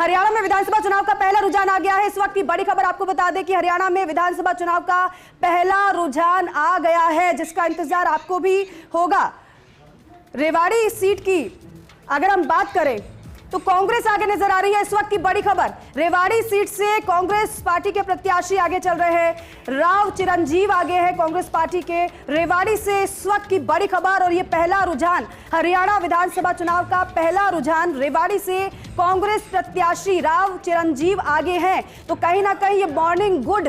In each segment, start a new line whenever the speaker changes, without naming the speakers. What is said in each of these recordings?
हरियाणा में विधानसभा चुनाव का पहला रुझान आ गया है। इस वक्त की बड़ी खबर आपको बता दें कि हरियाणा में विधानसभा चुनाव का पहला रुझान आ गया है, जिसका इंतजार आपको भी होगा। रेवाड़ी सीट की अगर हम बात करें तो कांग्रेस आगे नजर आ रही है। इस वक्त की बड़ी खबर, रेवाड़ी सीट से कांग्रेस पार्टी के प्रत्याशी आगे चल रहे हैं। राव चिरंजीव आगे है कांग्रेस पार्टी के। रेवाड़ी से इस वक्त की बड़ी खबर और ये पहला रुझान, हरियाणा विधानसभा चुनाव का पहला रुझान, रेवाड़ी से कांग्रेस प्रत्याशी राव चिरंजीव आगे हैं। तो कहीं ना कहीं ये मॉर्निंग गुड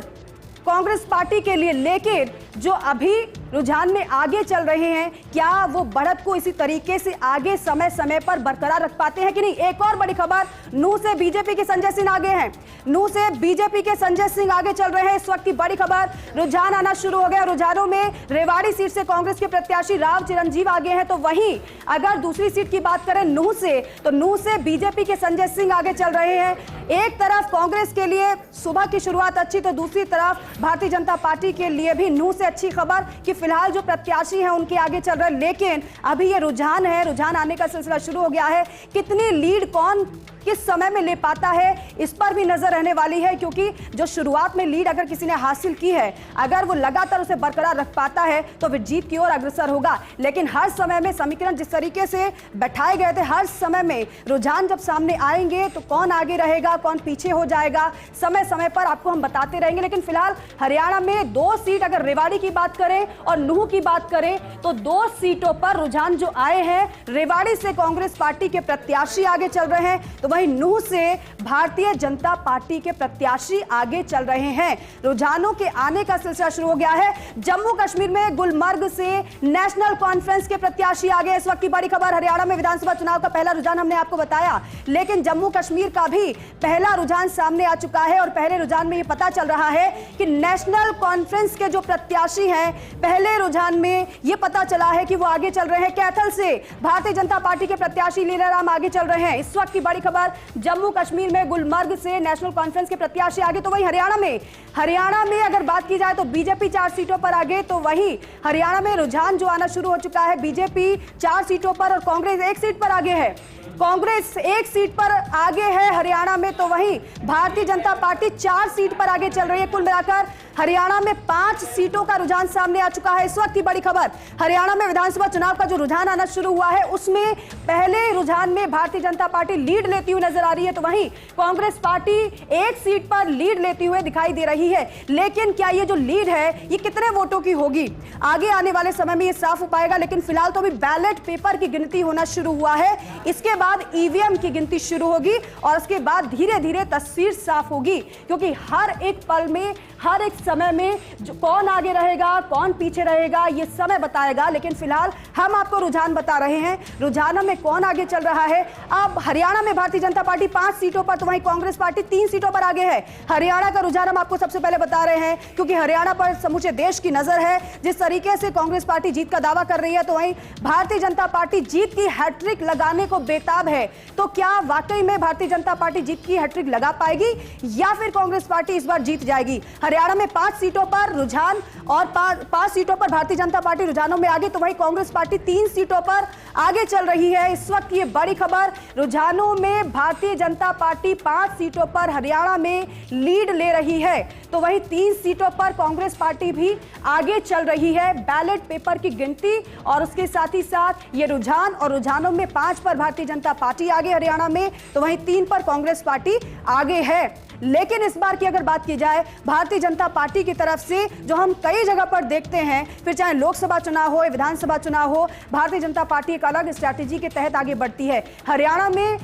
कांग्रेस पार्टी के लिए, लेकिन जो अभी रुझान में आगे चल रहे हैं, क्या वो बढ़त को इसी तरीके से आगे समय समय पर बरकरार रख पाते हैं कि नहीं। एक और बड़ी खबर, नूह से बीजेपी के संजय सिंह आगे हैं। नूह से बीजेपी के संजय सिंह आगे चल रहे हैं। इस वक्त की बड़ी खबर, रुझान आना शुरू हो गया। रुझानों में रेवाड़ी सीट से कांग्रेस के प्रत्याशी राव चिरंजीव आगे हैं। तो वहीं अगर दूसरी सीट की बात करें नूह से, तो नूह से बीजेपी के संजय सिंह आगे चल रहे हैं। एक तरफ कांग्रेस के लिए सुबह की शुरुआत अच्छी, तो दूसरी तरफ भारतीय जनता पार्टी के लिए भी नूह से अच्छी खबर कि फिलहाल जो प्रत्याशी हैं उनके आगे चल रहे हैं। लेकिन अभी ये रुझान है, रुझान आने का सिलसिला शुरू हो गया है। कितनी लीड कौन किस समय में ले पाता है, इस पर भी नजर रहने वाली है, क्योंकि जो शुरुआत में लीड अगर किसी ने हासिल की है, अगर वो लगातार उसे बरकरार रख पाता है तो फिर जीत की ओर अग्रसर होगा। लेकिन हर समय में समीकरण जिस तरीके से बैठाए गए थे, हर समय में रुझान जब सामने आएंगे तो कौन आगे रहेगा, कौन पीछे हो जाएगा, समय समय पर आपको हम बताते रहेंगे। लेकिन फिलहाल हरियाणा में 2 सीट, अगर रेवाड़ी की बात करें और नूह की बात करें, तो 2 सीटों पर रुझान जो आए हैं, रेवाड़ी से कांग्रेस पार्टी के प्रत्याशी आगे चल रहे हैं, तो वहीं नूह से भारतीय जनता पार्टी के प्रत्याशी आगे चल रहे हैं। रुझानों के आने का सिलसिला शुरू हो गया है। जम्मू कश्मीर में गुलमर्ग से नेशनल कॉन्फ्रेंस के प्रत्याशी आगे। इस वक्त की बड़ी खबर, हरियाणा में विधानसभा चुनाव का पहला रुझान हमने आपको बताया, लेकिन जम्मू कश्मीर का भी पहला रुझान सामने आ चुका है। और पहले रुझान में यह पता चल रहा है कि नेशनल कॉन्फ्रेंस के जो प्रत्याशी हैं, पहले रुझान में यह पता चला है कि वो आगे चल रहे हैं। कैथल से भारतीय जनता पार्टी के प्रत्याशी लीलाराम आगे चल रहे हैं। इस वक्त की बड़ी खबर, जम्मू कश्मीर में गुलमर्ग से नेशनल कॉन्फ्रेंस के प्रत्याशी आगे। तो वही हरियाणा में अगर बात की जाए तो बीजेपी 4 सीटों पर आगे। तो वही हरियाणा में रुझान जो आना शुरू हो चुका है, बीजेपी 4 सीटों पर और कांग्रेस 1 सीट पर आगे है। कांग्रेस 1 सीट पर आगे है हरियाणा में, तो वहीं भारतीय जनता पार्टी 4 सीट पर आगे चल रही है। कुल मिलाकर हरियाणा में 5 सीटों का रुझान सामने आ चुका है। इस वक्त की बड़ी खबर, हरियाणा में विधानसभा चुनाव का जो रुझान आना शुरू हुआ है, उसमें पहले रुझान में भारतीय जनता पार्टी लीड लेती हुई नजर आ रही है, तो वहीं कांग्रेस पार्टी 1 सीट पर लीड लेती हुई दिखाई दे रही है। लेकिन क्या ये जो लीड है, ये कितने वोटों की होगी, आगे आने वाले समय में ये साफ हो पाएगा। लेकिन फिलहाल तो अभी बैलेट पेपर की गिनती होना शुरू हुआ है, इसके बाद ईवीएम की गिनती शुरू होगी और उसके बाद धीरे धीरे तस्वीर साफ होगी, क्योंकि हर एक पल में, हर एक समय में जो कौन आगे रहेगा, कौन पीछे रहेगा, ये समय बताएगा। लेकिन फिलहाल हम आपको रुझान बता रहे हैं, रुझानों में कौन आगे चल रहा है। अब हरियाणा में भारतीय जनता पार्टी 5 सीटों पर, तो वहीं कांग्रेस पार्टी 3 सीटों पर आगे है। हरियाणा का रुझान हम आपको सबसे पहले बता रहे हैं, क्योंकि हरियाणा पर समूचे देश की नजर है। जिस तरीके से कांग्रेस पार्टी जीत का दावा कर रही है, तो वहीं भारतीय जनता पार्टी जीत की हैट्रिक लगाने को बेताब है। तो क्या वाकई में भारतीय जनता पार्टी जीत की हैट्रिक लगा पाएगी, या फिर कांग्रेस पार्टी इस बार जीत जाएगी। हरियाणा में 5 सीटों पर रुझान और 5 सीटों पर भारतीय जनता पार्टी रुझानों में आगे, तो वहीं कांग्रेस पार्टी 3 सीटों पर आगे चल रही है। इस वक्त ये बड़ी खबर, रुझानों में भारतीय जनता पार्टी 5 सीटों पर हरियाणा में लीड ले रही है, तो वहीं 3 सीटों पर कांग्रेस पार्टी भी आगे चल रही है। बैलेट पेपर की गिनती और उसके साथ ही साथ ये रुझान, और रुझानों में 5 पर भारतीय जनता पार्टी आगे हरियाणा में, तो वहीं 3 पर कांग्रेस पार्टी आगे है। लेकिन इस बार की अगर बात की जाए भारतीय जनता पार्टी की तरफ से, जो हम कई जगह पर देखते हैं, फिर चाहे लोकसभा चुनाव हो या विधानसभा चुनाव हो, भारतीय जनता पार्टी एक अलग स्ट्रैटेजी के तहत आगे बढ़ती है। हरियाणा में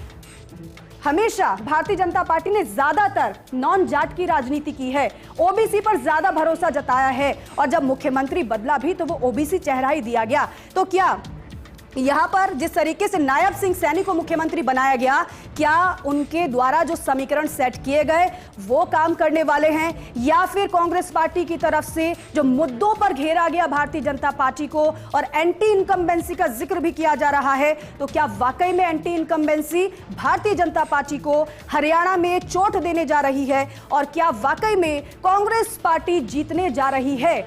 हमेशा भारतीय जनता पार्टी ने ज्यादातर नॉन जाट की राजनीति की है, ओबीसी पर ज्यादा भरोसा जताया है, और जब मुख्यमंत्री बदला भी तो वो ओबीसी चेहरा ही दिया गया। तो क्या यहां पर जिस तरीके से नायब सिंह सैनी को मुख्यमंत्री बनाया गया, क्या उनके द्वारा जो समीकरण सेट किए गए वो काम करने वाले हैं, या फिर कांग्रेस पार्टी की तरफ से जो मुद्दों पर घेरा गया भारतीय जनता पार्टी को और एंटी इनकम्बेंसी का जिक्र भी किया जा रहा है, तो क्या वाकई में anti incumbency Bharatiya Janata party को हरियाणा में चोट देने जा रही है, और क्या वाकई में कांग्रेस पार्टी जीतने जा रही है।